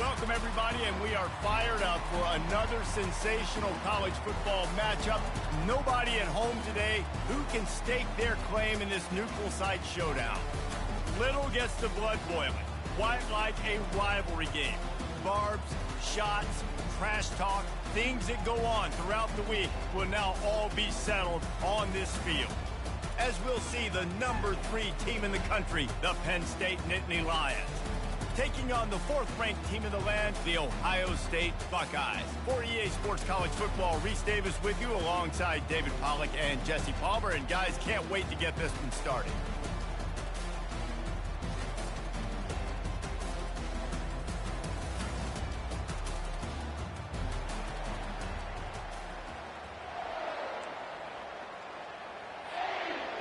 Welcome, everybody, and we are fired up for another sensational college football matchup. Nobody at home today who can stake their claim in this neutral site showdown. Little gets the blood boiling, quite like a rivalry game. Barbs, shots, trash talk, things that go on throughout the week will now all be settled on this field. As we'll see the number 3 team in the country, the Penn State Nittany Lions, taking on the 4th-ranked team in the land, the Ohio State Buckeyes. For EA Sports College Football, Reese Davis with you alongside David Pollack and Jesse Palmer. And guys, can't wait to get this one started.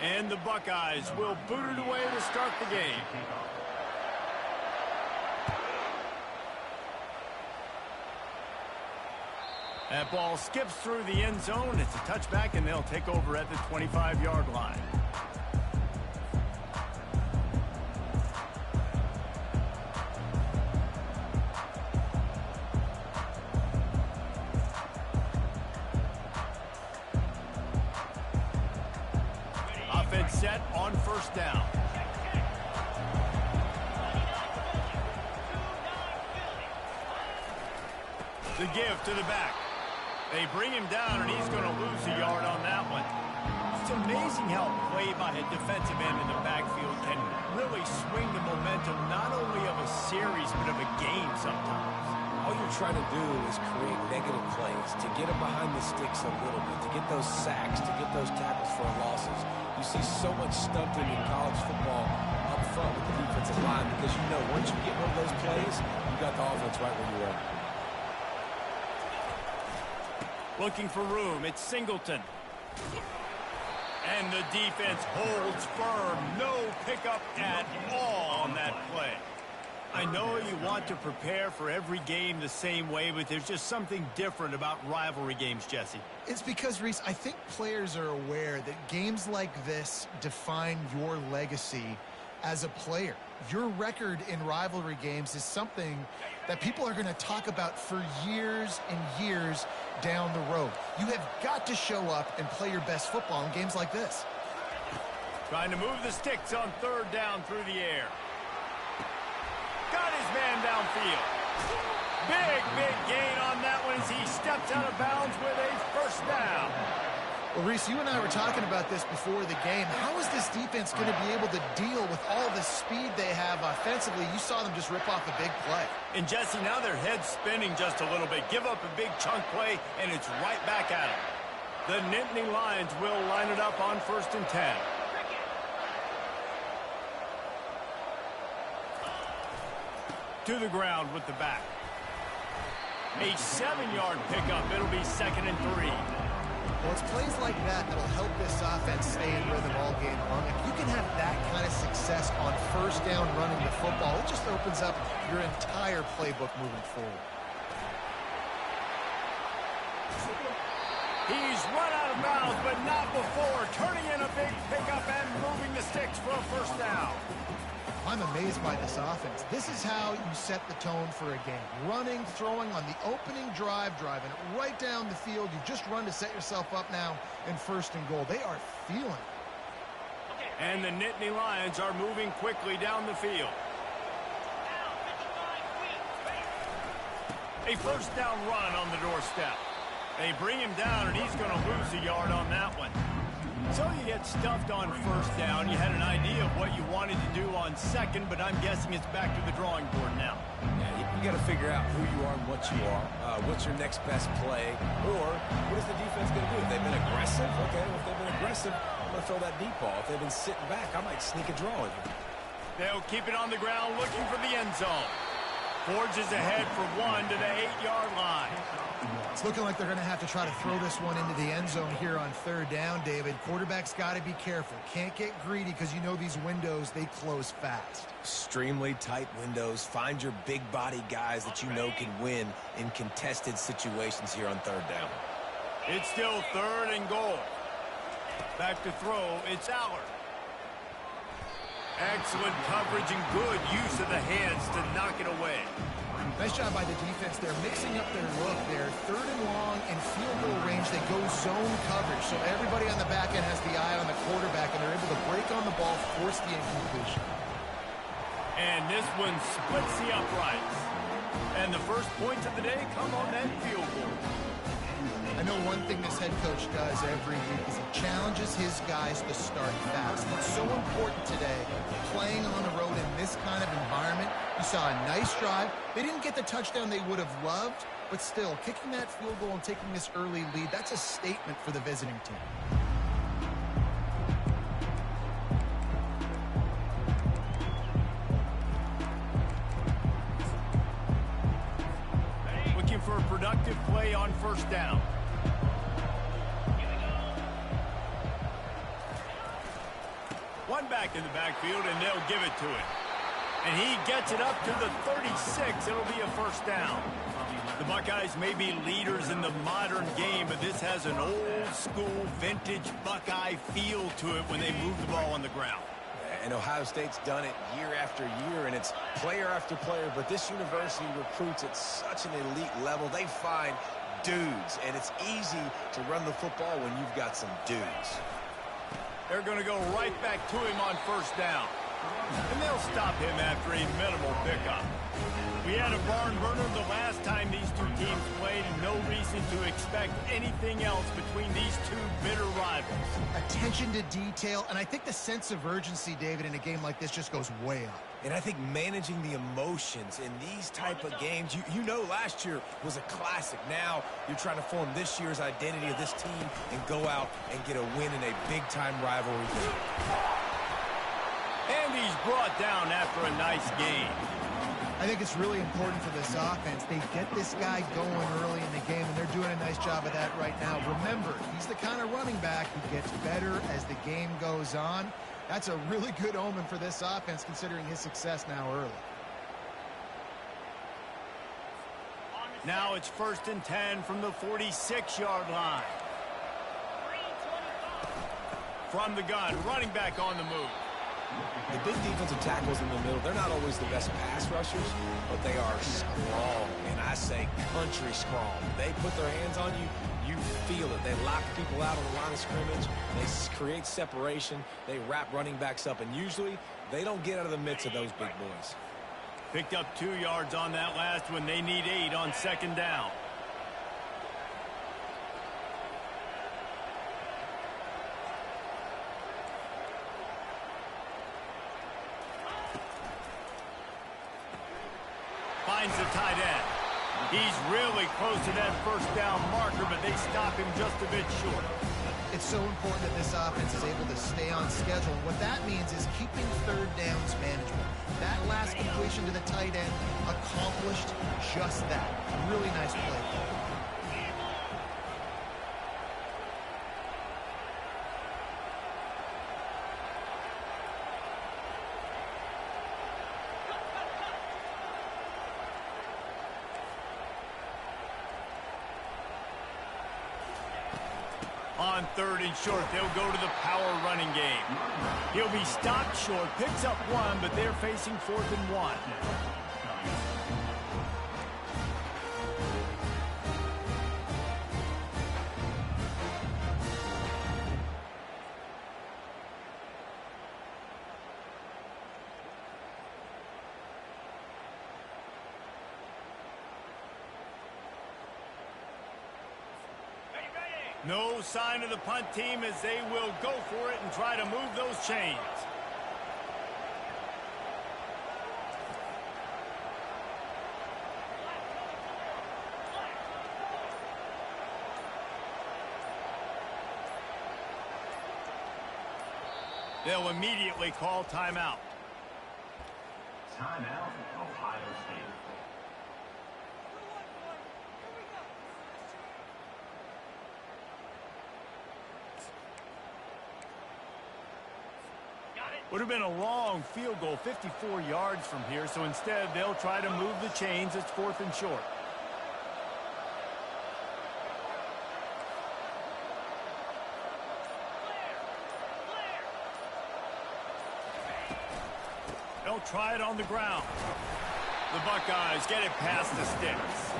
And the Buckeyes will boot it away to start the game. That ball skips through the end zone. It's a touchback, and they'll take over at the 25-yard line. Offense set on first down. The give to the back. They bring him down, and he's going to lose a yard on that one. It's amazing how play by a defensive end in the backfield can really swing the momentum not only of a series but of a game sometimes. All you're trying to do is create negative plays, to get them behind the sticks a little bit, to get those sacks, to get those tackles for losses. You see so much stunting in college football up front with the defensive line because you know once you get one of those plays, you got the offense right where you want it. Looking for room, it's Singleton. And the defense holds firm. No pickup at all on that play. I know you want to prepare for every game the same way, but there's just something different about rivalry games, Jesse. It's because, Reese, I think players are aware that games like this define your legacy as a player. Your record in rivalry games is something that people are going to talk about for years and years down the road. You have got to show up and play your best football in games like this. Trying to move the sticks on third down through the air. Got his man downfield. Big gain on that one as he steps out of bounds with a first down. Well, Reese, you and I were talking about this before the game. How is this defense going to be able to deal with all the speed they have offensively? You saw them just rip off a big play. And, Jesse, now their head's spinning just a little bit. Give up a big chunk play, and it's right back at them. The Nittany Lions will line it up on 1st and 10. To the ground with the back. A 7-yard pickup. It'll be 2nd and 3. Well, it's plays like that that'll help this offense stay in rhythm all game long. If you can have that kind of success on first down running the football, it just opens up your entire playbook moving forward. He's run out of bounds, but not before. Turning in a big pickup and moving the sticks for a first down. I'm amazed by this offense. This is how you set the tone for a game. Running, throwing on the opening drive, driving it right down the field. You just run to set yourself up now in 1st and goal. They are feeling it. And the Nittany Lions are moving quickly down the field. A first down run on the doorstep. They bring him down, and he's going to lose a yard on that one. So you get stuffed on first down. You had an idea of what you wanted to do on second, but I'm guessing it's back to the drawing board now. Yeah, you got to figure out who you are and what you are. What's your next best play? Or what is the defense going to do? If they've been aggressive, okay, well, if they've been aggressive, I'm going to throw that deep ball. If they've been sitting back, I might sneak a draw with them. They'll keep it on the ground looking for the end zone. Forges ahead for 1 to the 8-yard line. It's looking like they're going to have to try to throw this one into the end zone here on 3rd down, David. Quarterback's got to be careful. Can't get greedy because you know these windows, they close fast. Extremely tight windows. Find your big body guys that you know can win in contested situations here on 3rd down. It's still 3rd and goal. Back to throw, it's Aller. Excellent coverage and good use of the hands to knock it away. Nice job by the defense. They're mixing up their look. They're third and long in field goal range. They go zone coverage. So everybody on the back end has the eye on the quarterback, and they're able to break on the ball, force the incompletion. And this one splits the uprights. And the first points of the day come on that field goal. I know one thing this head coach does every week is he challenges his guys to start fast. It's so important today, playing on the road in this kind of environment. You saw a nice drive. They didn't get the touchdown they would have loved, but still, kicking that field goal and taking this early lead, that's a statement for the visiting team. Looking for a productive play on first down. One back in the backfield, and they'll give it to him. And he gets it up to the 36. It'll be a first down. The Buckeyes may be leaders in the modern game, but this has an old-school, vintage Buckeye feel to it when they move the ball on the ground. And Ohio State's done it year after year, and it's player after player. But this university recruits at such an elite level. They find dudes, and it's easy to run the football when you've got some dudes. They're going to go right back to him on first down. And they'll stop him after a minimal pickup. We had a barn burner the last time these two teams played, and no reason to expect anything else between these two bitter rivals. Attention to detail, and I think the sense of urgency, David, in a game like this just goes way up. And I think managing the emotions in these type of games, you know last year was a classic. Now you're trying to form this year's identity of this team and go out and get a win in a big-time rivalry game. And he's brought down after a nice game. I think it's really important for this offense. They get this guy going early in the game, and they're doing a nice job of that right now. Remember, he's the kind of running back who gets better as the game goes on. That's a really good omen for this offense, considering his success now early. Now it's 1st and 10 from the 46-yard line. From the gun, running back on the move. The big defensive tackles in the middle, they're not always the best pass rushers, but they are strong, and I say country strong. They put their hands on you, you feel it. They lock people out on the line of scrimmage. They create separation. They wrap running backs up, and usually they don't get out of the midst of those big boys. Picked up 2 yards on that last one. They need 8 on second down. Finds the tight end. He's really close to that first down marker, but they stop him just a bit short. It's so important that this offense is able to stay on schedule. What that means is keeping third downs manageable. That last completion to the tight end accomplished just that. Really nice play. On 3rd and short, they'll go to the power running game. He'll be stopped short, picks up 1, but they're facing 4th and 1. No sign of the punt team as they will go for it and try to move those chains. They'll immediately call timeout. Timeout, Ohio State. Would have been a long field goal, 54 yards from here, so instead they'll try to move the chains. It's 4th and short. They'll try it on the ground. The Buckeyes get it past the sticks.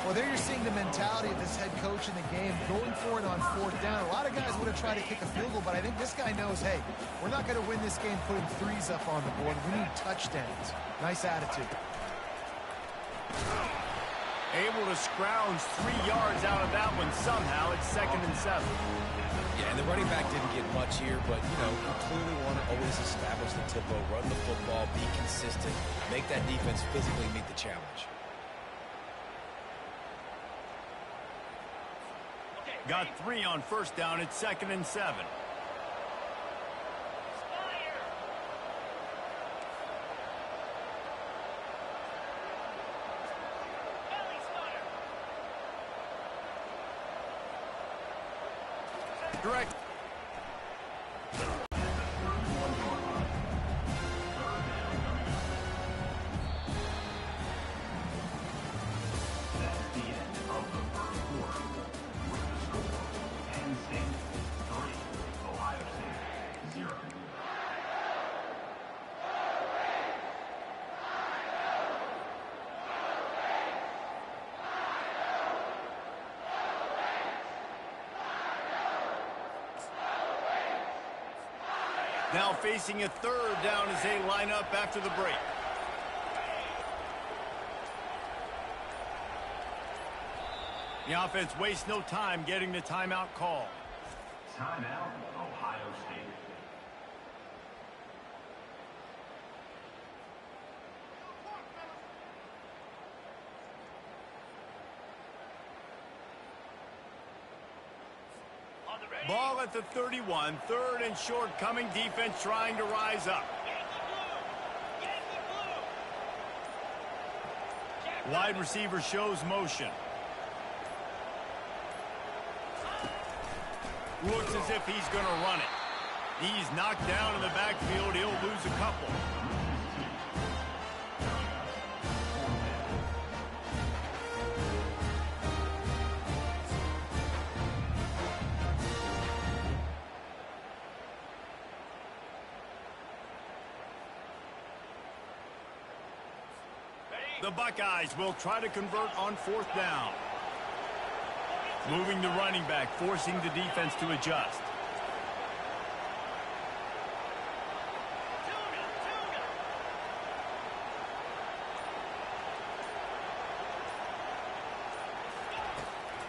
Well, there you're seeing the mentality of this head coach in the game, going for it on fourth down. A lot of guys would have tried to kick a field goal, but I think this guy knows, hey, we're not going to win this game putting threes up on the board. We need touchdowns. Nice attitude. Able to scrounge 3 yards out of that one somehow. It's 2nd and 7. Yeah, and the running back didn't get much here, but, you know, you clearly want to always establish the tempo, run the football, be consistent, make that defense physically meet the challenge. Got 3 on first down. It's 2nd and 7. Direct. Now facing a 3rd down as they line up after the break. The offense wastes no time getting the timeout call. Timeout, Ohio State. Ball at the 31, 3rd and short coming. Defense trying to rise up. Wide receiver shows motion. Looks as if he's going to run it. He's knocked down in the backfield. He'll lose a couple. The Buckeyes will try to convert on 4th down. Moving the running back, forcing the defense to adjust.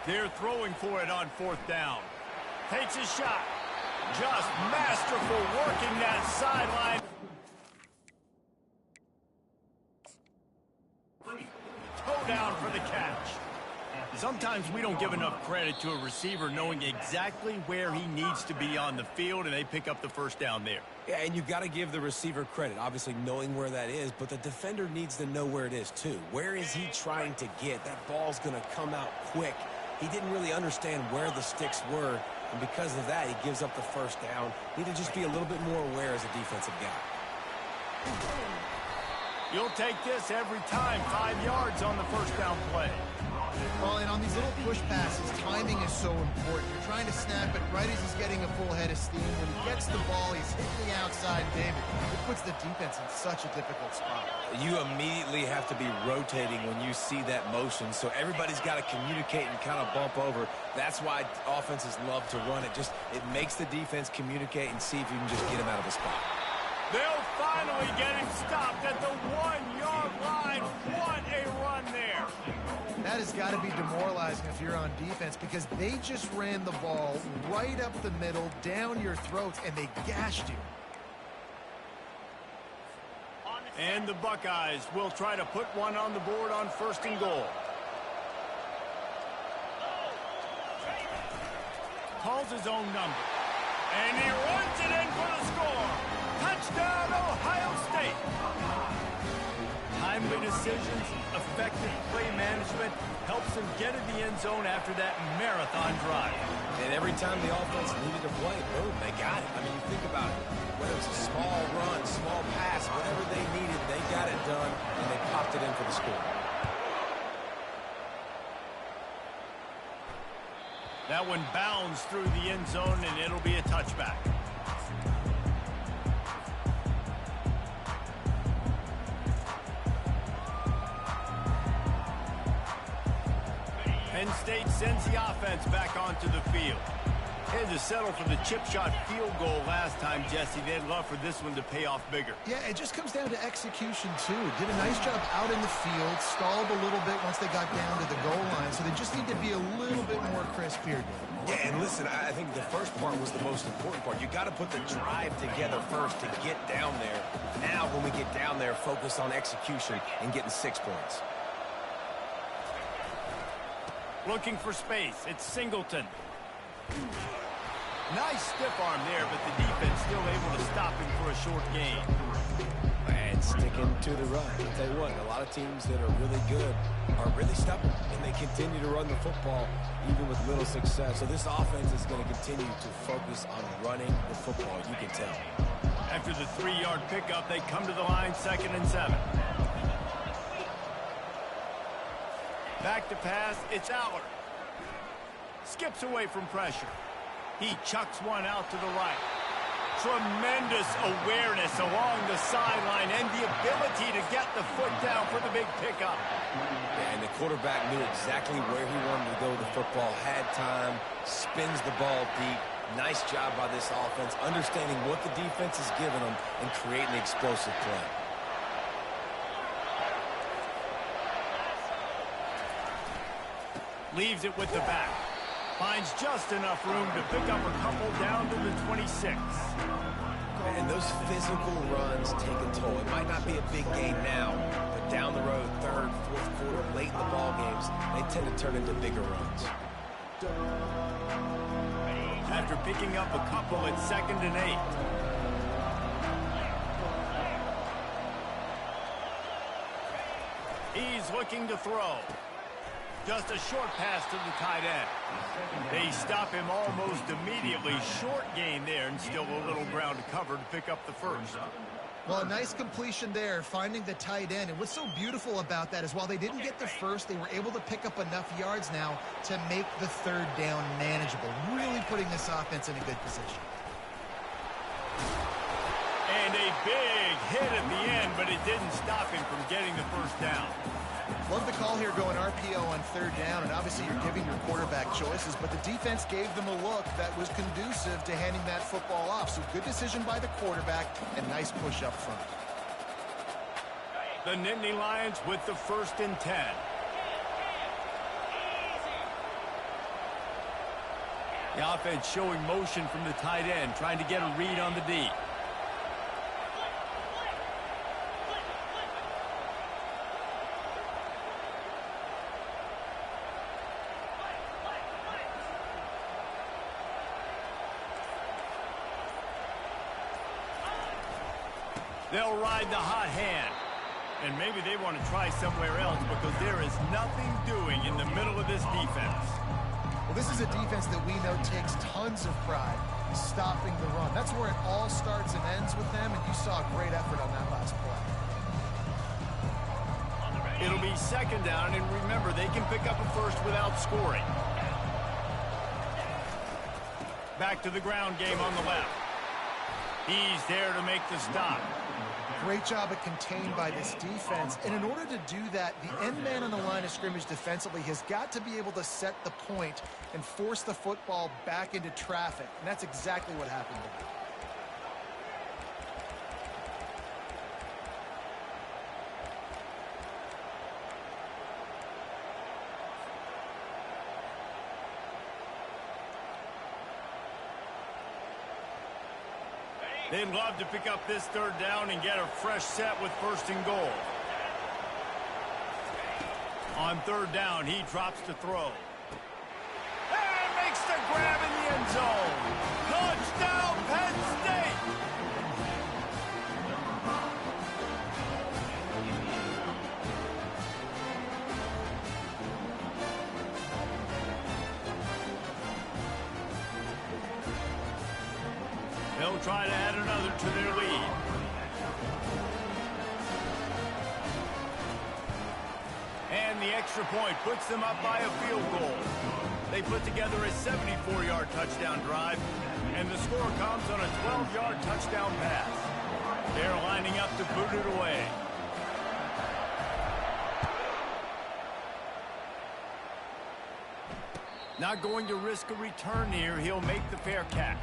They're throwing for it on 4th down. Takes a shot. Just masterful working that sideline. Toe down for the catch. Sometimes we don't give enough credit to a receiver knowing exactly where he needs to be on the field, and they pick up the 1st down there. Yeah, and you got to give the receiver credit, obviously knowing where that is, but the defender needs to know where it is too. Where is he trying to get? That ball's going to come out quick. He didn't really understand where the sticks were, and because of that, he gives up the 1st down. Need to just be a little bit more aware as a defensive guy. You'll take this every time. 5 yards on the 1st down play. Well, and on these little push passes, timing is so important. You're trying to snap it right as he's getting a full head of steam. When he gets the ball, he's hitting the outside, David. It puts the defense in such a difficult spot. You immediately have to be rotating when you see that motion, so everybody's got to communicate and kind of bump over. That's why offenses love to run it. It makes the defense communicate and see if you can just get him out of the spot. They'll finally get him stopped at the 1-yard line. What a run there. That has got to be demoralizing if you're on defense, because they just ran the ball right up the middle, down your throats, and they gashed you. And the Buckeyes will try to put one on the board on 1st and goal. Calls his own number. And he runs it in for the score. Touchdown, Ohio State. Timely decisions, effective play management helps them get in the end zone after that marathon drive. And every time the offense needed to play, boom, they got it. I mean, you think about it. Whether it's a small run, small pass, whatever they needed, they got it done, and they popped it in for the score. That one bounds through the end zone, and it'll be a touchback. Penn State sends the offense back onto the field. Had to settle for the chip shot field goal last time, Jesse. They'd love for this one to pay off bigger. Yeah, it just comes down to execution, too. Did a nice job out in the field, stalled a little bit once they got down to the goal line, so they just need to be a little bit more crisp here. Yeah, and listen, I think the first part was the most important part. You got to put the drive together first to get down there. Now, when we get down there, focus on execution and getting 6 points. Looking for space. It's Singleton. Nice stiff arm there, but the defense still able to stop him for a short gain. And sticking to the run. I'll tell you what, a lot of teams that are really good are really stubborn, and they continue to run the football even with little success. So this offense is going to continue to focus on running the football, you can tell. After the 3-yard pickup, they come to the line, 2nd and 7. Back to pass, it's Aller. Skips away from pressure. He chucks one out to the right. Tremendous awareness along the sideline and the ability to get the foot down for the big pickup. And the quarterback knew exactly where he wanted to go with the football, had time, spins the ball deep. Nice job by this offense, understanding what the defense is giving them and creating an explosive play. Leaves it with the back. Finds just enough room to pick up a couple down to the 26. And those physical runs take a toll. It might not be a big gain now, but down the road, 3rd, 4th quarter, late in the ball games, they tend to turn into bigger runs. After picking up a couple at 2nd and 8. He's looking to throw. Just a short pass to the tight end. They stop him almost immediately. Short gain there, and still a little ground to cover to pick up the first. Well, a nice completion there, finding the tight end. And what's so beautiful about that is while they didn't get the first, they were able to pick up enough yards now to make the 3rd down manageable. Really putting this offense in a good position. And a big hit at the end, but it didn't stop him from getting the first down. Love the call here going RPO on 3rd down, and obviously you're giving your quarterback choices, but the defense gave them a look that was conducive to handing that football off. So good decision by the quarterback and nice push up front. The Nittany Lions with the 1st and 10. The offense showing motion from the tight end, trying to get a read on the D. They'll ride the hot hand. And maybe they want to try somewhere else because there is nothing doing in the middle of this defense. Well, this is a defense that we know takes tons of pride stopping the run. That's where it all starts and ends with them, and you saw a great effort on that last play. It'll be 2nd down, and remember, they can pick up a first without scoring. Back to the ground game on the left. He's there to make the stop. Great job at contained by this defense. And in order to do that, the end man on the line of scrimmage defensively has got to be able to set the point and force the football back into traffic. And that's exactly what happened there. They'd love to pick up this 3rd down and get a fresh set with 1st and goal. On 3rd down, he drops to throw. And makes the grab in the end zone. Touchdown, Penn State! They'll try to add another to their lead. And the extra point puts them up by a field goal. They put together a 74-yard touchdown drive, and the score comes on a 12-yard touchdown pass. They're lining up to boot it away. Not going to risk a return here. He'll make the fair catch.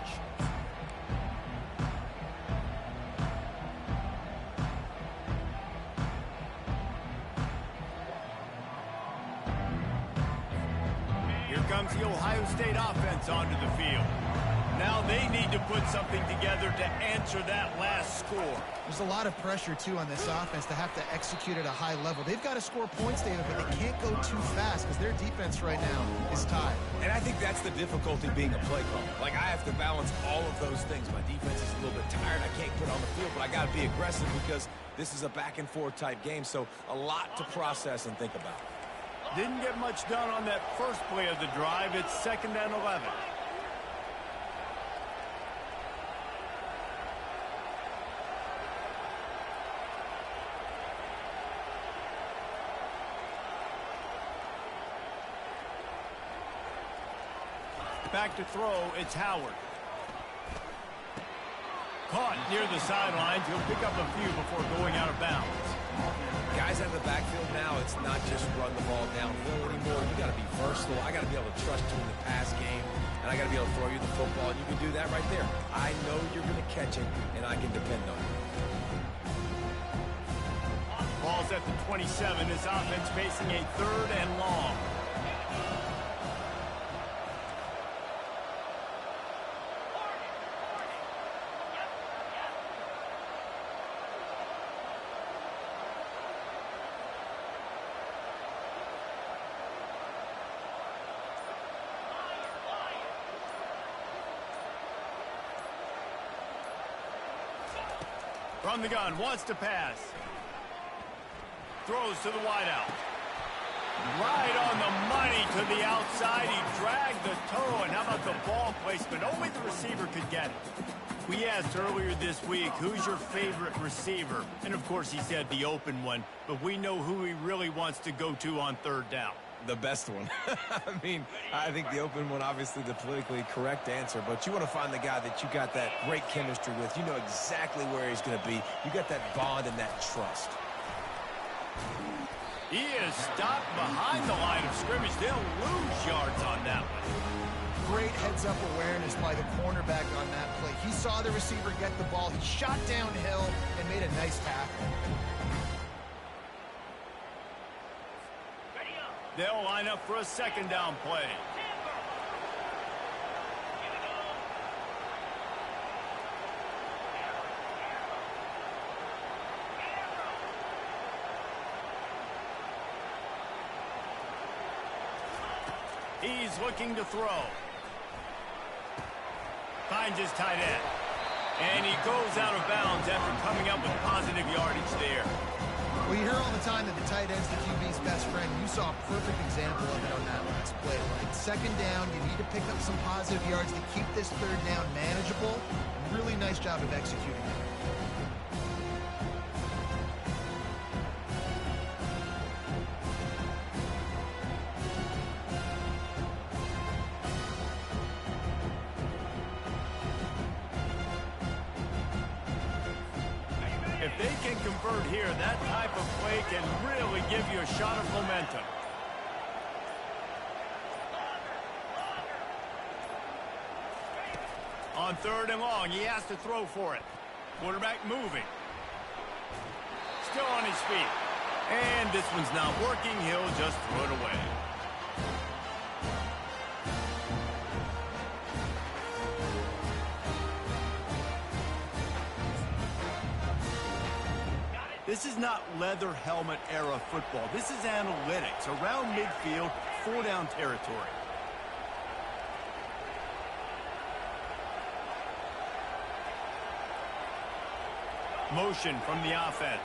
Here comes the Ohio State offense onto the field. Now they need to put something together to answer that last score. There's a lot of pressure, too, on this offense to have to execute at a high level. They've got to score points, David, but they can't go too fast because their defense right now is tied. And I think that's the difficulty being a play caller. Like, I have to balance all of those things. My defense is a little bit tired. I can't put on the field, but I got to be aggressive because this is a back-and-forth type game, so a lot to process and think about. Didn't get much done on that first play of the drive. It's 2nd and 11. Back to throw, it's Howard. Caught near the sidelines. He'll pick up a few before going out of bounds. Guys out of the backfield now, it's not just run the ball downhill anymore. You got to be versatile. I got to be able to trust you in the pass game, and I got to be able to throw you the football, and you can do that right there. I know you're going to catch it, and I can depend on it. Ball's at the 27. This offense facing a 3rd and long. From the gun, wants to pass. Throws to the wideout. Right on the money to the outside. He dragged the toe, and how about the ball placement? Only the receiver could get it. We asked earlier this week, who's your favorite receiver? And, of course, he said the open one, but we know who he really wants to go to on 3rd down. The best one. I mean, I think the open one, obviously the politically correct answer, but you want to find the guy that you got that great chemistry with. You know exactly where he's going to be. You got that bond and that trust. He is stopped behind the line of scrimmage. They'll lose yards on that one. Great heads-up awareness by the cornerback on that play. He saw the receiver get the ball. He shot downhill and made a nice tackle. They'll line up for a 2nd down play. He's looking to throw. Finds his tight end. And he goes out of bounds after coming up with positive yardage there. Well, you hear all the time that the tight end's the QB's best friend. You saw a perfect example of it on that last play. Like 2nd down, you need to pick up some positive yards to keep this 3rd down manageable. Really nice job of executing it. If they can convert here, that type of play can really give you a shot of momentum. On 3rd and long, he has to throw for it. Quarterback moving. Still on his feet. And this one's not working. He'll just throw it away. This is not leather helmet era football. This is analytics. Around midfield, 4-down territory. Motion from the offense.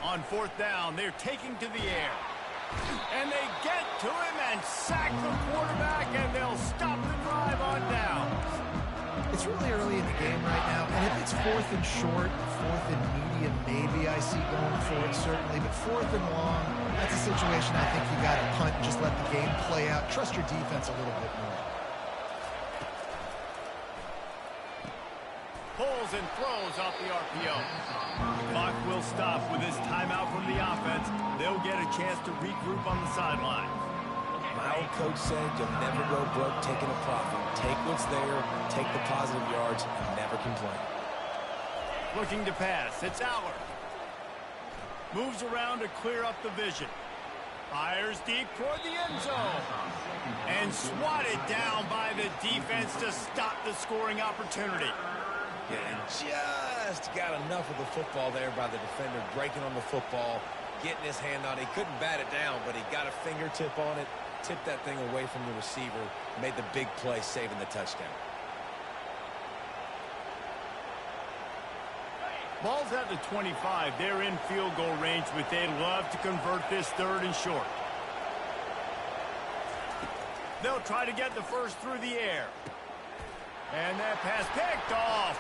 On 4th down, they're taking to the air. And they get to him and sack the quarterback, and they'll stop the drive on downs. It's really early in the game right now, and if it's 4th and short, 4th and medium, maybe I see going for it, certainly. But 4th and long, that's a situation I think you got to punt and just let the game play out. Trust your defense a little bit more. Pulls and throws off the RPO. The clock will stop with this timeout from the offense. They'll get a chance to regroup on the sideline. My old coach said you'll never go broke taking a profit. Take what's there, take the positive yards, and never complain. Looking to pass. It's Aller. Moves around to clear up the vision. Fires deep toward the end zone. And swatted down by the defense to stop the scoring opportunity. Yeah, and just got enough of the football there by the defender, breaking on the football, getting his hand on it. He couldn't bat it down, but he got a fingertip on it, tipped that thing away from the receiver, made the big play, saving the touchdown. Ball's at the 25. They're in field goal range, but they'd love to convert this 3rd and short. They'll try to get the first through the air. And that pass picked off.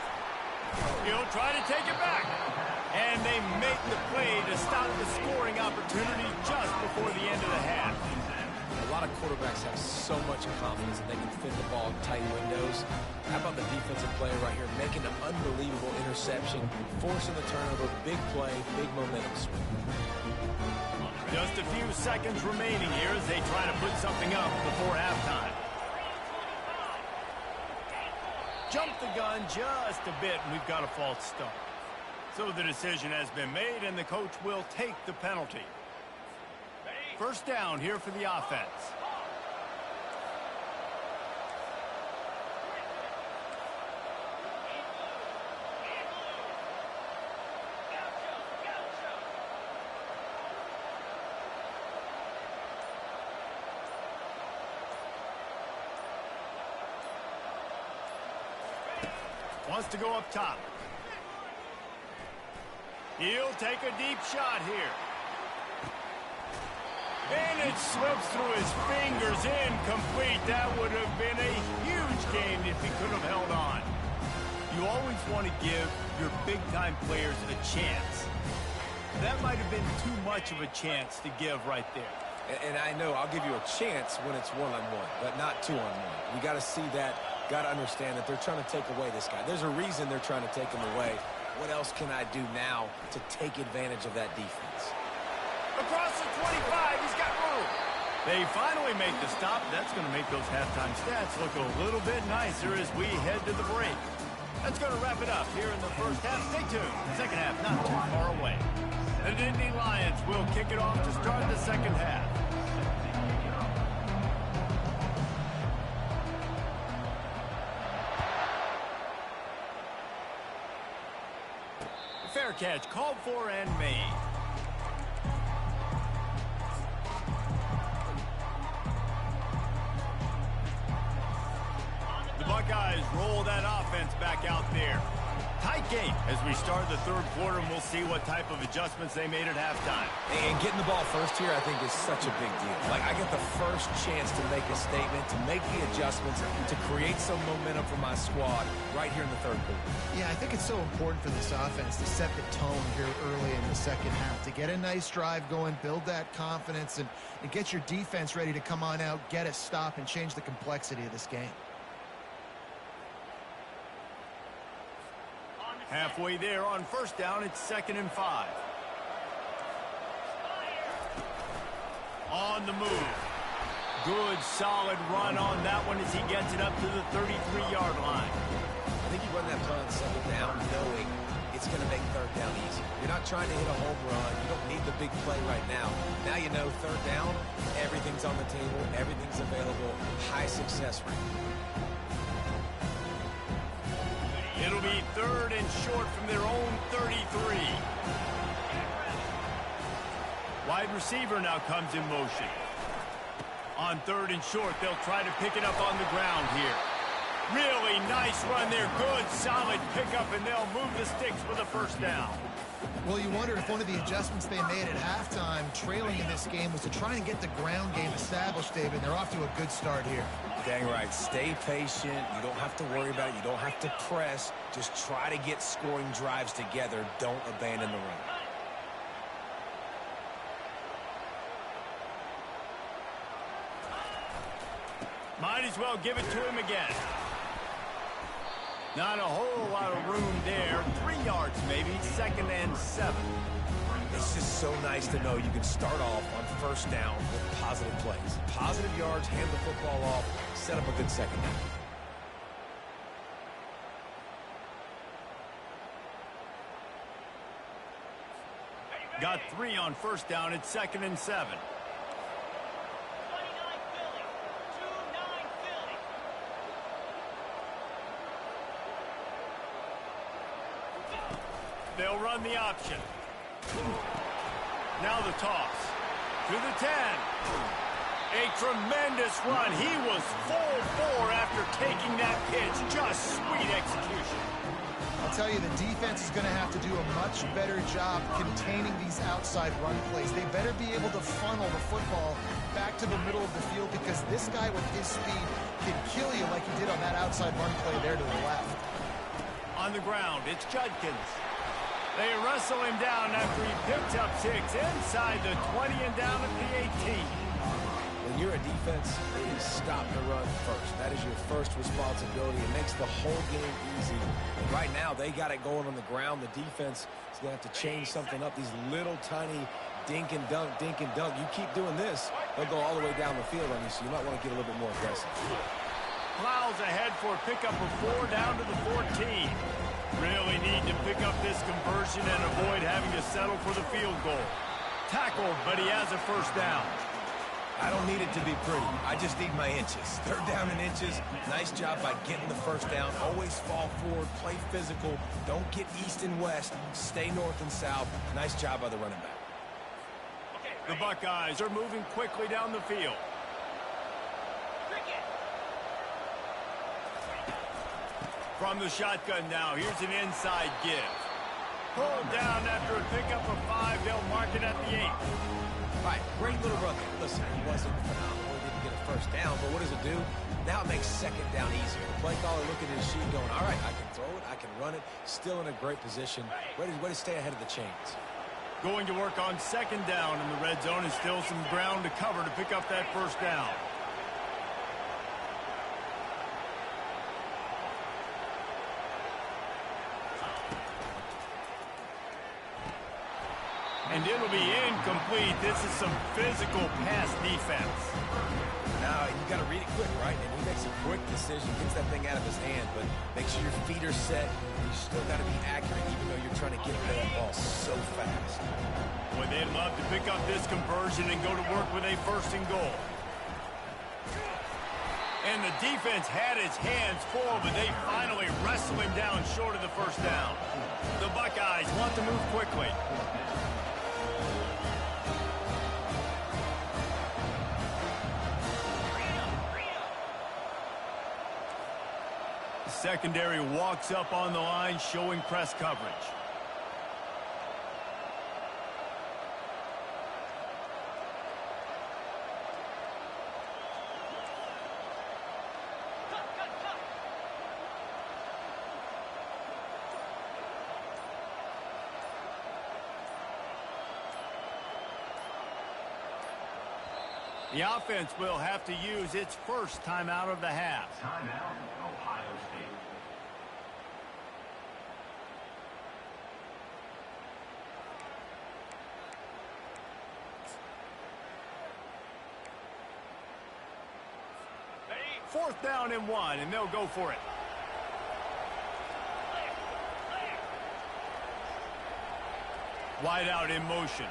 He'll try to take it back. And they make the play to stop the scoring opportunity just before the end of the half. A lot of quarterbacks have so much confidence that they can fit the ball in tight windows. How about the defensive player right here making an unbelievable interception, forcing the turnover, big play, big momentum swing. Just a few seconds remaining here as they try to put something up before halftime. Jumped the gun just a bit, and we've got a false start. So the decision has been made, and the coach will take the penalty. First down here for the offense. Wants to go up top. He'll take a deep shot here. And it slips through his fingers, incomplete. That would have been a huge game if he could have held on. You always want to give your big-time players a chance. That might have been too much of a chance to give right there. And I know I'll give you a chance when it's one-on-one, but not two-on-one. We got to see that. Got to understand that they're trying to take away this guy. There's a reason they're trying to take him away. What else can I do now to take advantage of that defense? Across the 25, he's got room. They finally make the stop. That's going to make those halftime stats look a little bit nicer as we head to the break. That's going to wrap it up here in the first half. Stay tuned. Second half not too far away. The Nittany Lions will kick it off to start the second half. Fair catch called for and made. The Buckeyes roll that offense back out there. Tight game as we start the 3rd quarter, and we'll see what type of adjustments they made at halftime. And getting the ball first here, I think, is such a big deal. Like, I get the first chance to make a statement, to make the adjustments, to create some momentum for my squad right here in the 3rd quarter. Yeah, I think it's so important for this offense to set the tone here early in the second half, to get a nice drive going, build that confidence, and get your defense ready to come on out, get a stop, and change the complexity of this game. Halfway there on first down, it's 2nd and 5. On the move. Good, solid run on that one as he gets it up to the 33-yard line. I think you run that play on 2nd down knowing it's going to make 3rd down easy. You're not trying to hit a home run. You don't need the big play right now. Now you know 3rd down, everything's on the table, everything's available, high success rate. It'll be 3rd and short from their own 33. Wide receiver now comes in motion. On 3rd and short, they'll try to pick it up on the ground here. Really nice run there. Good, solid pickup, and they'll move the sticks for the first down. Well, you wonder if one of the adjustments they made at halftime, trailing in this game, was to try and get the ground game established, David. They're off to a good start here. Dang right. Stay patient. You don't have to worry about it. You don't have to press. Just try to get scoring drives together. Don't abandon the run. Might as well give it to him again. Not a whole lot of room there. 3 yards maybe, 2nd and 7. It's just so nice to know you can start off on first down with positive plays. Positive yards, hand the football off, set up a good second down. Got 3 on first down. It's 2nd and 7. They'll run the option. Now the toss. To the 10. A tremendous run. He was full bore after taking that pitch. Just sweet execution. I'll tell you, the defense is going to have to do a much better job containing these outside run plays. They better be able to funnel the football back to the middle of the field because this guy with his speed can kill you like he did on that outside run play there to the left. On the ground, it's Judkins. They wrestle him down after he picked up 6 inside the 20 and down at the 18. When you're a defense, you stop the run first. That is your first responsibility. It makes the whole game easy. And right now, they got it going on the ground. The defense is going to have to change something up. These little tiny dink and dunk, dink and dunk. You keep doing this, they'll go all the way down the field on you, so you might want to get a little bit more aggressive. Plows ahead for a pickup of 4 down to the 14. Really need to pick up this conversion and avoid having to settle for the field goal. Tackled, but he has a first down. I don't need it to be pretty. I just need my inches. 3rd down in inches. Nice job by getting the first down. Always fall forward, play physical. Don't get east and west. Stay north and south. Nice job by the running back. The Buckeyes are moving quickly down the field. From the shotgun now, here's an inside give. Pulled down after a pickup of 5. They'll mark it at the 8. All right, great little run there. Listen, he wasn't phenomenal. He didn't get a first down, but what does it do? Now it makes 2nd down easier. The play caller looking at his sheet going, all right, I can throw it, I can run it. Still in a great position. Ready to stay ahead of the chains. Going to work on 2nd down in the red zone, and still some ground to cover to pick up that first down. And it'll be incomplete. This is some physical pass defense. Now, you got to read it quick, right? And he makes a quick decision, gets that thing out of his hand, but make sure your feet are set. You still got to be accurate, even though you're trying to get rid of the ball so fast. Boy, they'd love to pick up this conversion and go to work with a 1st and goal. And the defense had his hands full, but they finally wrestle him down short of the first down. The Buckeyes want to move quickly. Secondary walks up on the line, showing press coverage. The offense will have to use its first timeout of the half. Timeout, Ohio State. Fourth down and 1, and they'll go for it. Wide out in motion.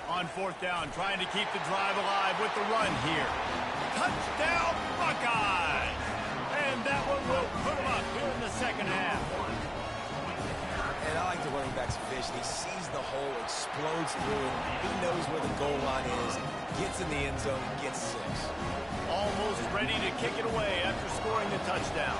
On 4th down, trying to keep the drive alive with the run here. Touchdown, Buckeyes! And that one will put them up here in the 2nd half. And I like the running back's vision. He sees the hole, explodes through it. He knows where the goal line is, gets in the end zone, and gets 6. Almost ready to kick it away after scoring the touchdown.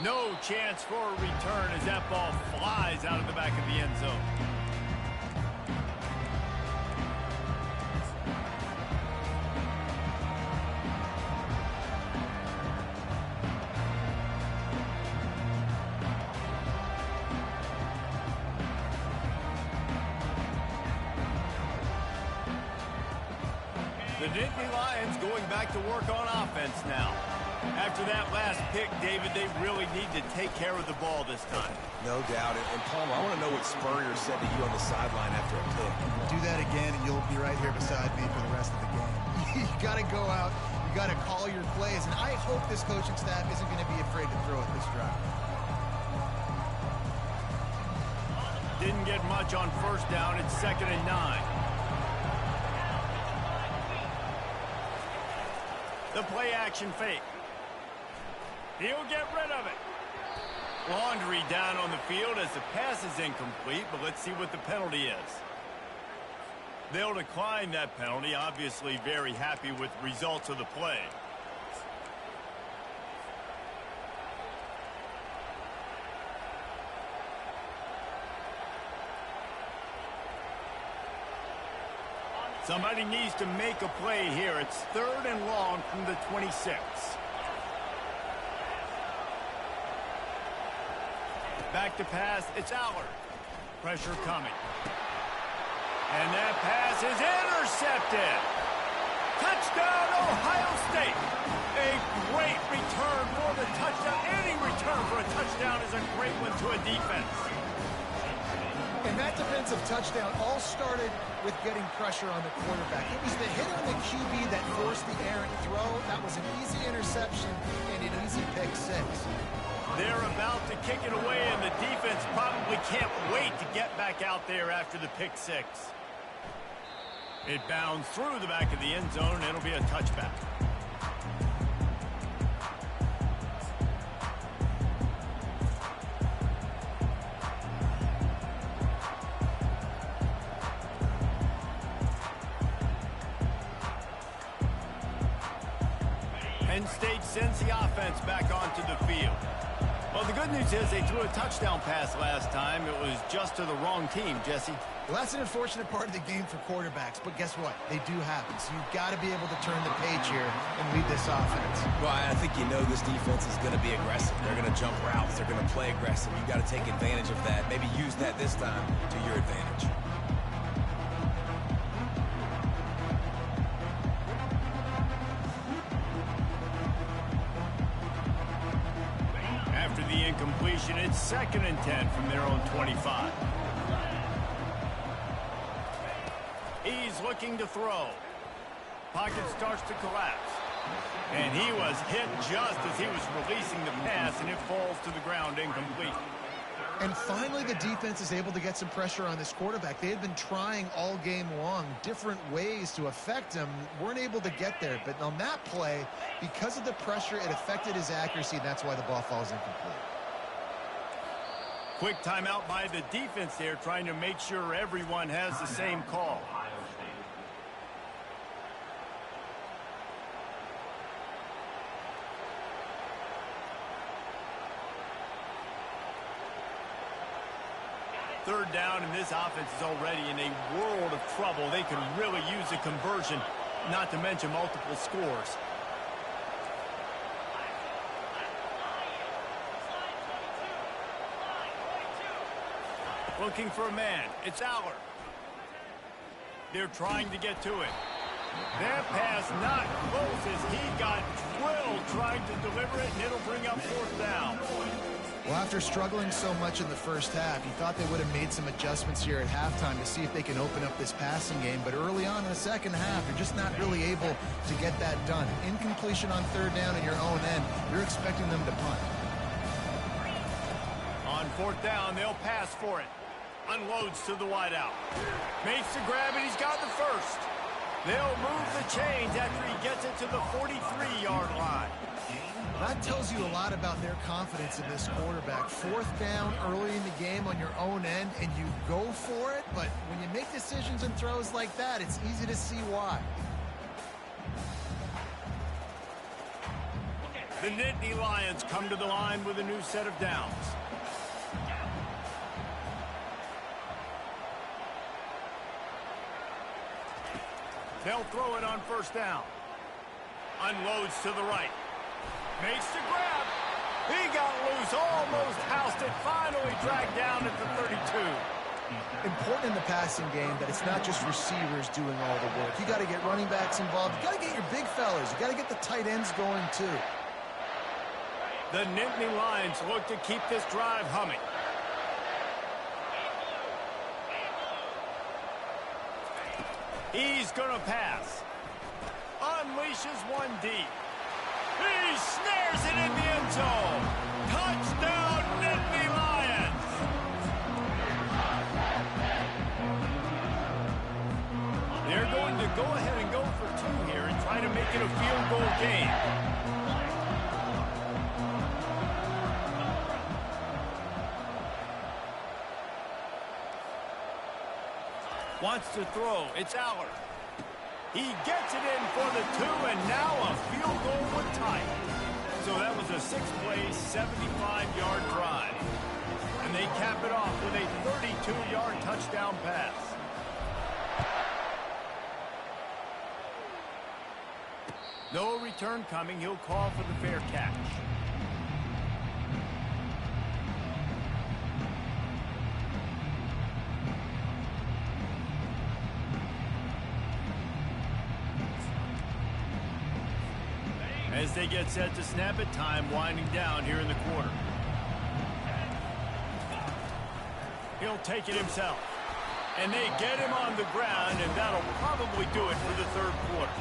No chance for a return as that ball flies out of the back of the end zone. The Nittany Lions going back to work on offense now. After that last pick, David, they really need to take care of the ball this time. No doubt. And Palmer, I want to know what Spurrier said to you on the sideline after a pick. Do that again, and you'll be right here beside me for the rest of the game. You got to go out. You got to call your plays, and I hope this coaching staff isn't going to be afraid to throw it this drive. Didn't get much on first down. It's 2nd and 9. The play action fake. He'll get rid of it. Laundry down on the field as the pass is incomplete, but let's see what the penalty is. They'll decline that penalty, obviously very happy with the results of the play. Somebody needs to make a play here. It's 3rd and long from the 26. Back to pass. It's Allard. Pressure coming. And that pass is intercepted. Touchdown, Ohio State. A great return for the touchdown. Any return for a touchdown is a great one to a defense. And that defensive touchdown all started with getting pressure on the quarterback. It was the hit on the QB that forced the errant throw. That was an easy interception and an easy pick 6. They're about to kick it away, and the defense probably can't wait to get back out there after the pick 6. It bounds through the back of the end zone, and it'll be a touchback. Penn State sends the offense back onto the field. Well, the good news is they threw a touchdown pass last time. It was just to the wrong team, Jesse. Well, that's an unfortunate part of the game for quarterbacks, but guess what? They do happen. So you've got to be able to turn the page here and lead this offense. Well, I think you know this defense is going to be aggressive. They're going to jump routes. They're going to play aggressive. You've got to take advantage of that. Maybe use that this time to your advantage. After the incompletion, it's 2nd and 10 from their own 25. He's looking to throw. Pocket starts to collapse. And he was hit just as he was releasing the pass, and it falls to the ground incomplete. And finally, the defense is able to get some pressure on this quarterback. They had been trying all game long different ways to affect him. Weren't able to get there. But on that play, because of the pressure, it affected his accuracy, and that's why the ball falls incomplete. Quick timeout by the defense there, trying to make sure everyone has the same call. Ohio State. Third down, and this offense is already in a world of trouble. They could really use a conversion, not to mention multiple scores. Looking for a man. It's Allard. They're trying to get to it. That pass not close as he got drilled trying to deliver it, and it'll bring up 4th down. Well, after struggling so much in the first half, you thought they would have made some adjustments here at halftime to see if they can open up this passing game. But early on in the second half, you're just not really able to get that done. Incompletion on 3rd down in your own end, you're expecting them to punt. On 4th down, they'll pass for it. Unloads to the wideout. Makes the grab, and he's got the first. They'll move the chains after he gets it to the 43-yard line. That tells you a lot about their confidence in this quarterback. 4th down early in the game on your own end, and you go for it, but when you make decisions and throws like that, it's easy to see why. The Nittany Lions come to the line with a new set of downs. They'll throw it on 1st down. Unloads to the right. Makes the grab. He got loose, almost housed it, finally dragged down at the 32. Important in the passing game that it's not just receivers doing all the work. You got to get running backs involved. You got to get your big fellas. You got to get the tight ends going too. The Nittany Lions look to keep this drive humming. He's going to pass. Unleashes one deep. He snares it in the end zone. Touchdown, Nittany Lions. They're going to go ahead and go for two here and try to make it a field goal game. Wants to throw. It's Aller. He gets it in for the 2, and now a field goal would tie it. So that was a 6-play, 75-yard drive. And they cap it off with a 32-yard touchdown pass. No return coming. He'll call for the fair catch. As they get set to snap it, time winding down here in the quarter. He'll take it himself. And they get him on the ground, and that'll probably do it for the third quarter.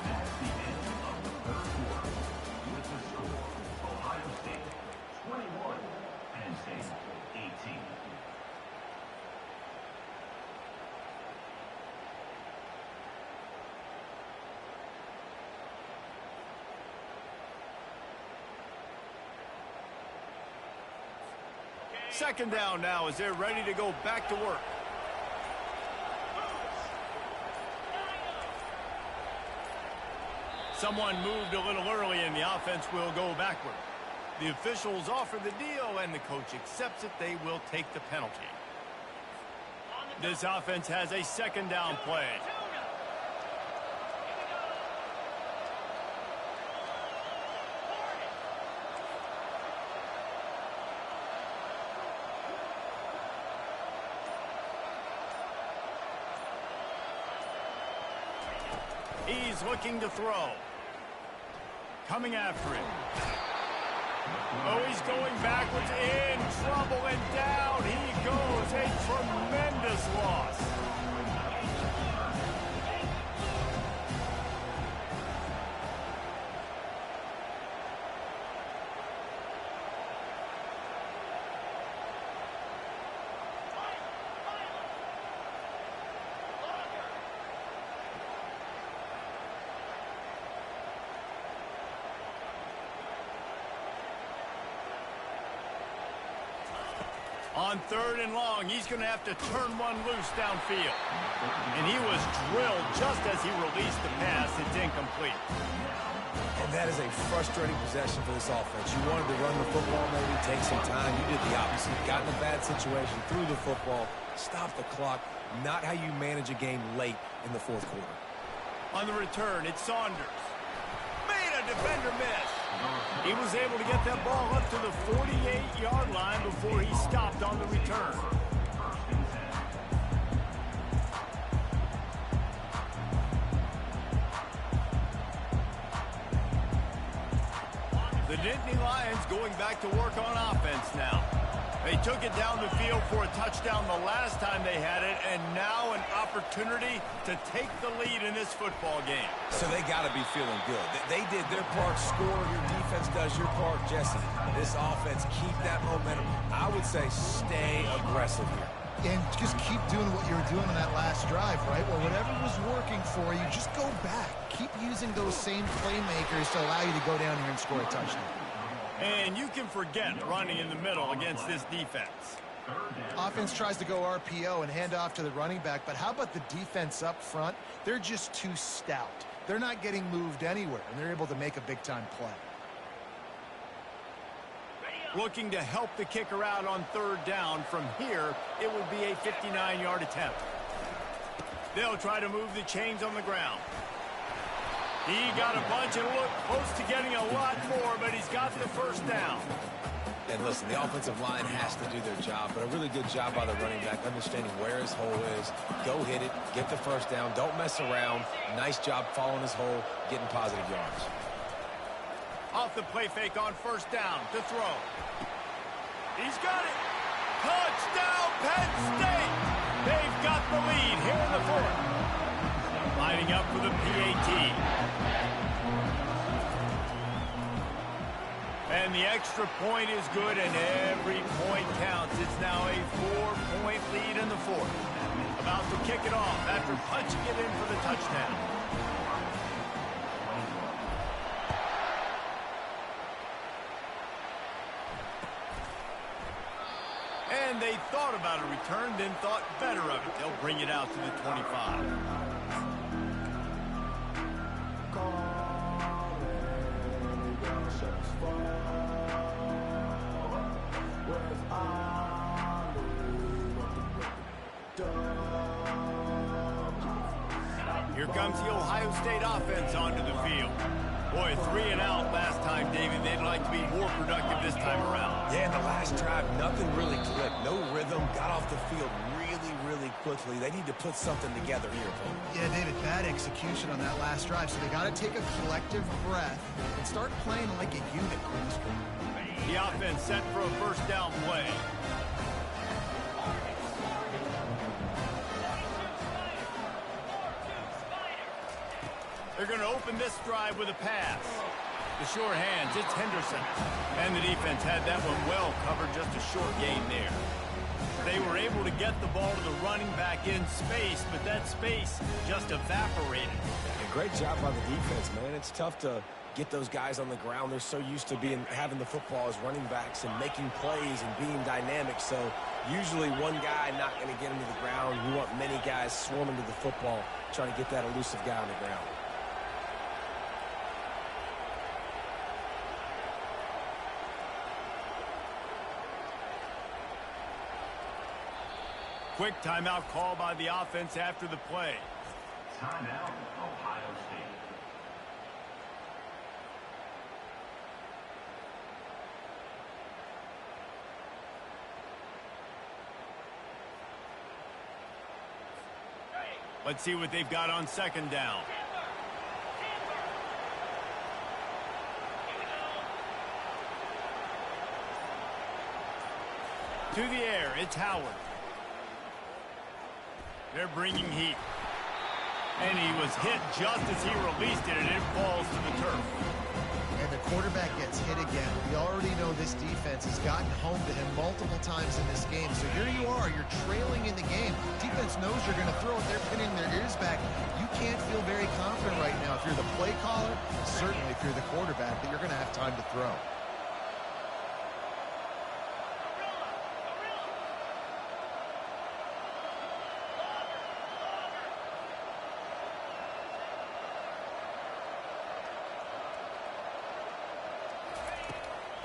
That's the end of the third quarter. With the score, Ohio State 21, Penn State 18. Second down now as they're ready to go back to work. Someone moved a little early and the offense will go backward. The officials offer the deal and the coach accepts it. They will take the penalty. This offense has a second down play. He's looking to throw. Coming after him. Oh, he's going backwards, in trouble, and down he goes. A tremendous loss. On third and long, he's going to have to turn one loose downfield. And he was drilled just as he released the pass. It's incomplete. And that is a frustrating possession for this offense. You wanted to run the football, maybe take some time. You did the opposite. Got in a bad situation, threw the football, stopped the clock. Not how you manage a game late in the fourth quarter. On the return, it's Saunders. Made a defender miss. He was able to get that ball up to the 48-yard line before he stopped on the return. The Nittany Lions going back to work on offense now. They took it down the field for a touchdown the last time they had it, and now an opportunity to take the lead in this football game. So they got to be feeling good. They did their part, score. Your defense does your part, Jesse. This offense, keep that momentum. I would say stay aggressive here. And just keep doing what you were doing in that last drive, right? Well, whatever was working for you, just go back. Keep using those same playmakers to allow you to go down here and score a touchdown. And you can forget running in the middle against this defense. Offense tries to go RPO and hand off to the running back, but how about the defense up front? They're just too stout. They're not getting moved anywhere, and they're able to make a big-time play. Looking to help the kicker out on third down. From here, it would be a 59-yard attempt. They'll try to move the chains on the ground. He got a bunch and looked close to getting a lot more, but he's got the first down. And listen, the offensive line has to do their job, but a really good job by the running back, understanding where his hole is. Go hit it, get the first down, don't mess around. Nice job following his hole, getting positive yards. Off the play fake on first down to throw. He's got it. Touchdown, Penn State. They've got the lead here in the fourth. Lining up for the PAT. And the extra point is good, and every point counts. It's now a 4-point lead in the fourth. About to kick it off after punching it in for the touchdown. And they thought about a return, then thought better of it. They'll bring it out to the 25. Here comes the Ohio State offense onto the field. Boy, 3 and out last time, David. They'd like to be more productive this time around. Yeah, in the last drive, nothing really clicked. No rhythm, got off the field really quickly. They need to put something together here, Paul. Yeah, David, bad execution on that last drive, so they got to take a collective breath and start playing like a unit. The offense set for a first down play. They're going to open this drive with a pass. The sure hands, it's Henderson. And the defense had that one well covered, just a short gain there. They were able to get the ball to the running back in space, but that space just evaporated. And great job by the defense, man. It's tough to get those guys on the ground. They're so used to having the football as running backs and making plays and being dynamic. So usually one guy not going to get him to the ground. You want many guys swarming to the football, trying to get that elusive guy on the ground. Quick timeout call by the offense after the play. Timeout, Ohio State. Let's see what they've got on second down. To the air, it's Howard. They're bringing heat. And he was hit just as he released it, and it falls to the turf. And the quarterback gets hit again. We already know this defense has gotten home to him multiple times in this game. So here you are, you're trailing in the game. Defense knows you're going to throw it. They're pinning their ears back. You can't feel very confident right now if you're the play caller, certainly if you're the quarterback, that you're going to have time to throw.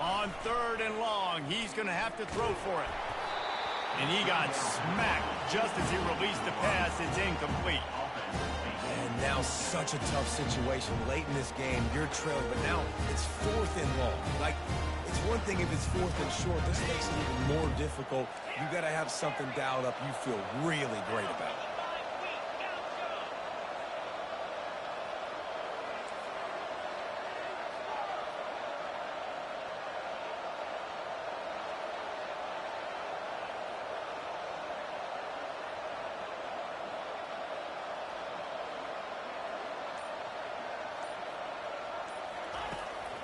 On third and long, he's going to have to throw for it. And he got smacked just as he released the pass. It's incomplete. And now such a tough situation late in this game. You're trailing, but now it's fourth and long. Like, it's one thing if it's fourth and short. This makes it even more difficult. You got to have something dialed up you feel really great about.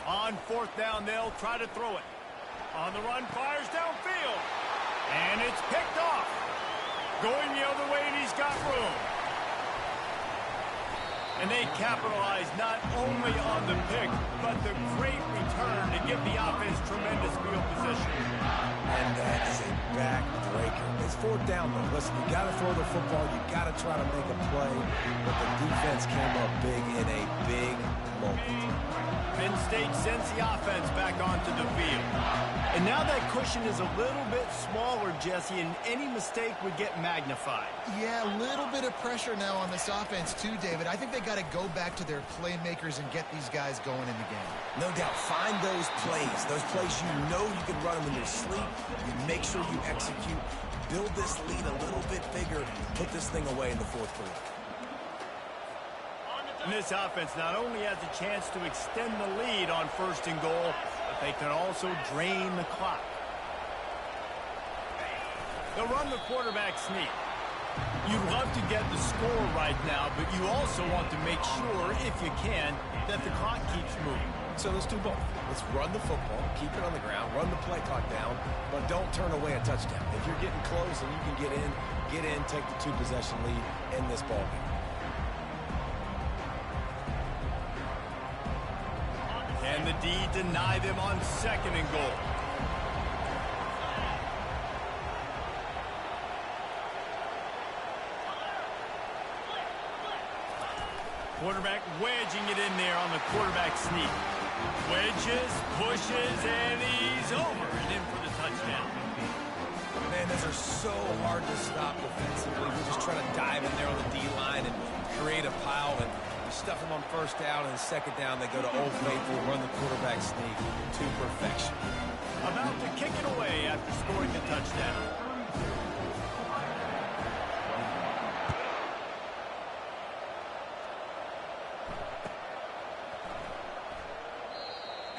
On fourth down, they'll try to throw it. On the run, fires downfield. And it's picked off. Going the other way, and he's got room. And they capitalize not only on the pick, but the great return to give the offense tremendous field position. And that is a backbreaker. It's fourth down, though. Listen, you got to throw the football. You got to try to make a play. But the defense came up big in a big football field. Penn State sends the offense back onto the field. And now that cushion is a little bit smaller, Jesse, and any mistake would get magnified. Yeah, a little bit of pressure now on this offense too, David. I think they got to go back to their playmakers and get these guys going in the game. No doubt. Find those plays you know you can run them in your sleep. You make sure you execute. Build this lead a little bit bigger. Put this thing away in the fourth quarter. And this offense not only has a chance to extend the lead on 1st and goal, but they can also drain the clock. They'll run the quarterback sneak. You'd love to get the score right now, but you also want to make sure, if you can, that the clock keeps moving. So let's do both. Let's run the football, keep it on the ground, run the play clock down, but don't turn away a touchdown. If you're getting close and you can get in, take the 2-possession lead in this ballgame. Can the D deny them on 2nd and goal? Quarterback wedging it in there on the quarterback sneak. Wedges, pushes, and he's over and in for the touchdown. Man, those are so hard to stop defensively. We just try to dive in there on the D-line and create a pile, and we stuff them on 1st down, and 2nd down they go to Old Faithful, run the quarterback sneak to perfection. About to kick it away after scoring the touchdown.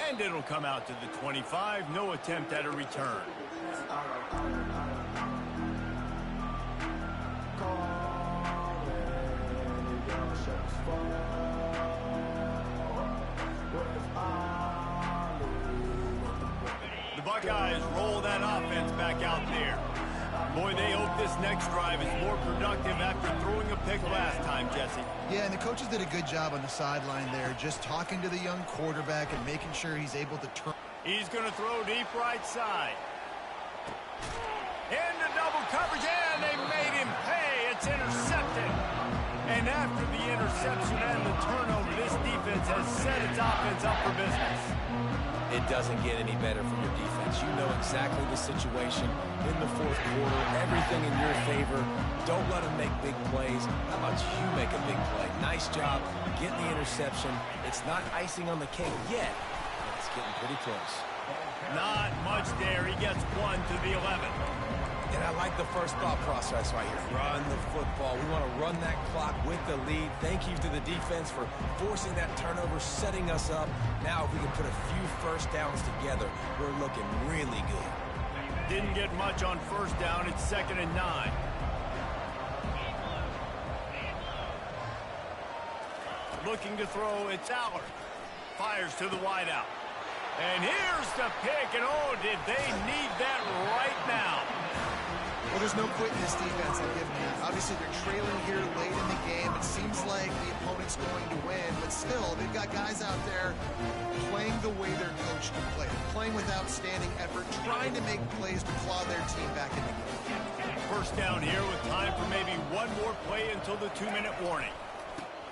And it'll come out to the 25. No attempt at a return. The Buckeyes roll that offense back out there. Boy, they hope this next drive is more productive after throwing a pick last time, Jesse. Yeah, and the coaches did a good job on the sideline there, just talking to the young quarterback and making sure he's able to turn. He's going to throw deep right side. Into double coverage, and they made him pay. It's intercepted. And after the interception and the turnover, this defense has set its offense up for business. It doesn't get any better from your defense. You know exactly the situation in the 4th quarter. Everything in your favor. Don't let them make big plays. How about you make a big play? Nice job getting the interception. It's not icing on the cake yet, but it's getting pretty close. Not much there. He gets 1 to the 11. And I like the first thought process right here. Run the football. We want to run that clock with the lead. Thank you to the defense for forcing that turnover, setting us up. Now if we can put a few 1st downs together, we're looking really good. Didn't get much on 1st down. It's 2nd and 9. Looking to throw, it's Aller. Fires to the wideout. And here's the pick, and oh, did they need that right now. Well, there's no quitting this defense, I'll give them that. Obviously, they're trailing here late in the game. It seems like the opponent's going to win, but still, they've got guys out there playing the way their coach can play, playing with outstanding effort, trying to make plays to claw their team back in the game. 1st down here with time for maybe one more play until the 2-minute warning.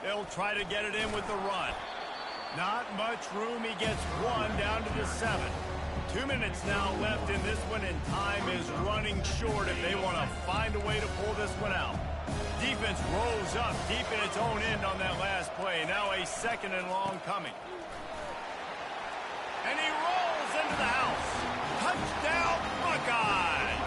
They'll try to get it in with the run. Not much room. He gets 1 down to the 7. 2 minutes now left in this one, and time is running short if they want to find a way to pull this one out. Defense rolls up deep in its own end on that last play. Now a 2nd and long coming. And he rolls into the house. Touchdown, Buckeyes!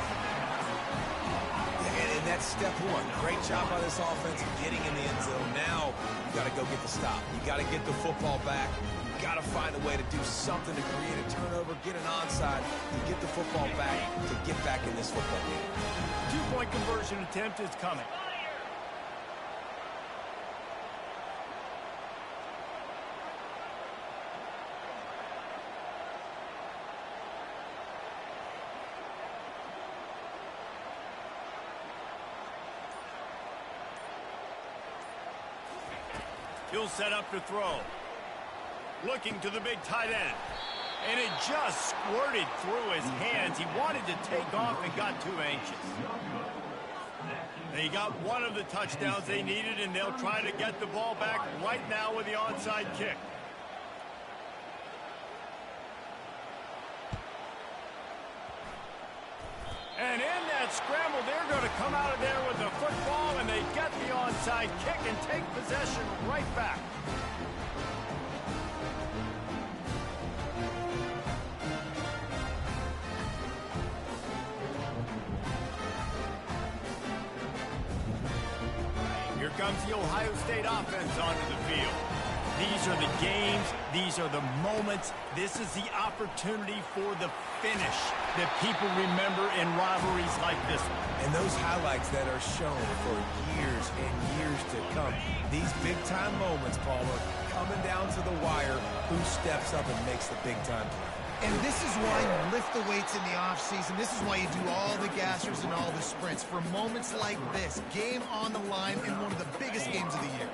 And that's step 1. Great job by this offense getting in the end zone. Now you got to go get the stop. You got to get the football back. You got to find a way to do something to create a turnover, get an onside, to get the football back, to get back in this football game. 2-point conversion attempt is coming. He'll set up to throw. Looking to the big tight end. And it just squirted through his hands. He wanted to take off and got too anxious. They got one of the touchdowns they needed, and they'll try to get the ball back right now with the onside kick. scramble. They're going to come out of there with the football, and they get the onside kick and take possession right back. Here comes the Ohio State offense onto the field. These are the games. These are the moments. This is the opportunity for the finish that people remember in rivalries like this one. And those highlights that are shown for years and years to come. These big-time moments, Palmer, coming down to the wire. Who steps up and makes the big-time play? And this is why you lift the weights in the offseason. This is why you do all the gassers and all the sprints. For moments like this, game on the line in one of the biggest games of the year.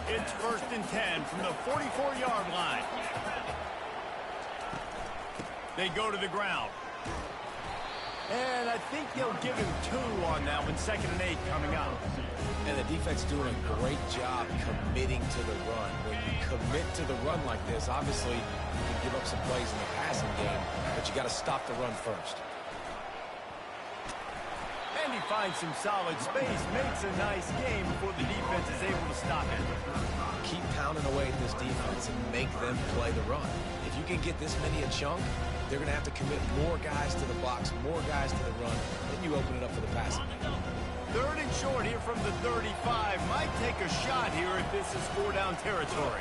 It's 1st and 10 from the 44-yard line. They go to the ground. And I think they'll give him 2 on that one. 2nd and 8 coming up. And the defense doing a great job committing to the run. When you commit to the run like this, obviously you can give up some plays in the passing game, but you got to stop the run first. And he finds some solid space, makes a nice game before the defense is able to stop it. Keep pounding away at this defense and make them play the run. If you can get this many a chunk, they're going to have to commit more guys to the box, more guys to the run, then you open it up for the passing. 3rd and short here from the 35. Might take a shot here if this is 4-down territory.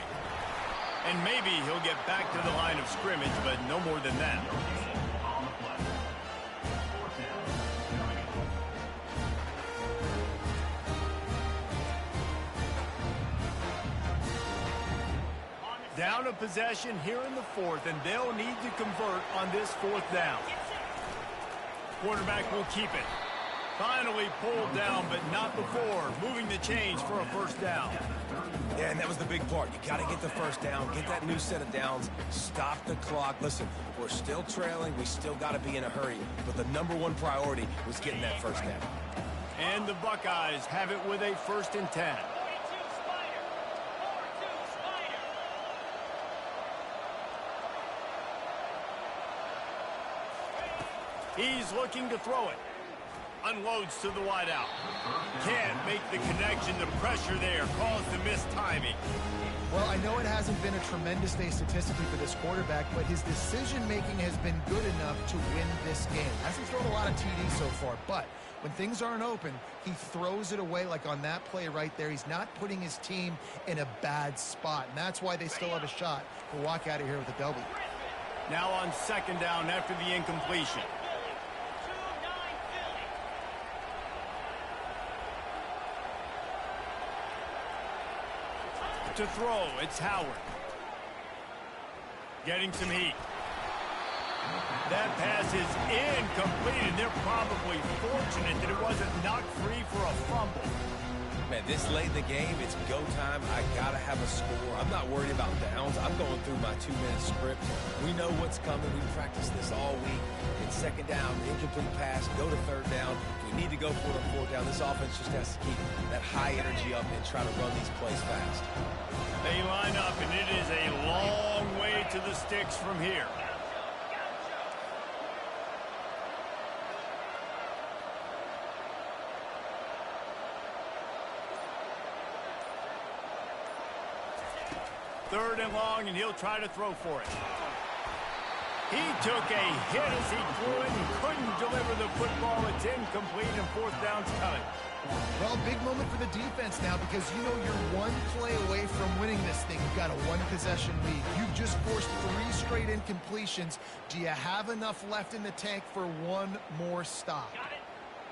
And maybe he'll get back to the line of scrimmage, but no more than that. Down a possession here in the 4th, and they'll need to convert on this 4th down. Quarterback will keep it. Finally pulled down, but not before. Moving the chains for a 1st down. Yeah, and that was the big part. You got to get the 1st down, get that new set of downs, stop the clock. Listen, we're still trailing. We still got to be in a hurry. But the #1 priority was getting that 1st down. And the Buckeyes have it with a 1st and 10. He's looking to throw it. Unloads to the wideout. Can't make the connection. The pressure there caused the missed timing. Well, I know it hasn't been a tremendous day statistically for this quarterback, but his decision-making has been good enough to win this game. Hasn't thrown a lot of TDs so far, but when things aren't open, he throws it away like on that play right there. He's not putting his team in a bad spot, and that's why they still have a shot to walk out of here with a W. Now on 2nd down after the incompletion. To throw, it's Howard. Getting some heat. That pass is incomplete, and they're probably fortunate that it wasn't knocked free for a fumble. Man, this late in the game, it's go time. I got to have a score. I'm not worried about downs. I'm going through my 2-minute script. We know what's coming. We practiced this all week. It's 2nd down, incomplete pass, go to 3rd down. If we need to go for it on 4th down, this offense just has to keep that high energy up and try to run these plays fast. They line up, and it is a long way to the sticks from here. Third and long, and he'll try to throw for it. He took a hit as he threw it and couldn't deliver the football. It's incomplete, and 4th down's coming. Well, big moment for the defense now because you know you're one play away from winning this thing. You've got a 1-possession lead. You've just forced 3 straight incompletions. Do you have enough left in the tank for one more stop?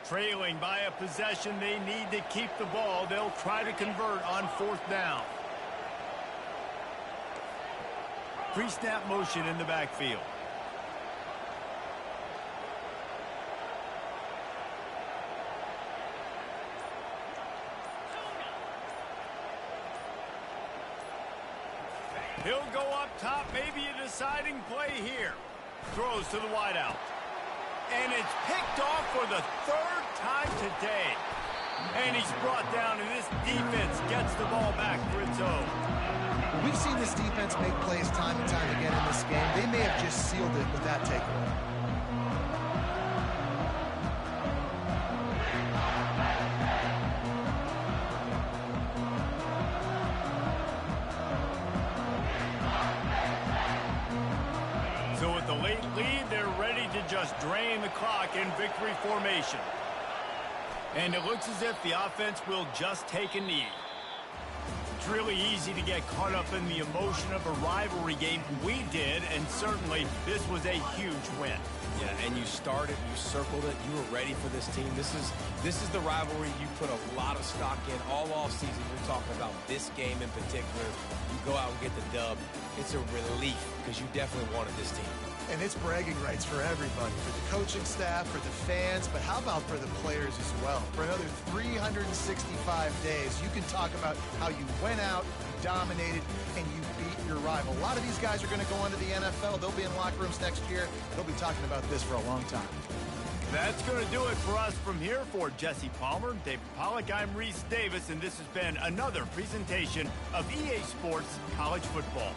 Trailing by a possession, they need to keep the ball. They'll try to convert on 4th down. Pre-snap motion in the backfield. He'll go up top, maybe a deciding play here. Throws to the wideout. And it's picked off for the 3rd time today. And he's brought down, and this defense gets the ball back for its own. We've seen this defense make plays time and time again in this game. They may have just sealed it with that takeaway. late lead, they're ready to just drain the clock in victory formation. And it looks as if the offense will just take a knee. It's really easy to get caught up in the emotion of a rivalry game. We did, and certainly this was a huge win. Yeah, and you started, you circled it, you were ready for this team. This is the rivalry you put a lot of stock in all offseason. You're talking about this game in particular. You go out and get the dub. It's a relief because you definitely wanted this team. And it's bragging rights for everybody, for the coaching staff, for the fans, but how about for the players as well? For another 365 days, you can talk about how you went out, you dominated, and you beat your rival. A lot of these guys are going to go on to the NFL. They'll be in locker rooms next year. They'll be talking about this for a long time. That's going to do it for us from here. For Jesse Palmer, David Pollack, I'm Reese Davis, and this has been another presentation of EA Sports College Football.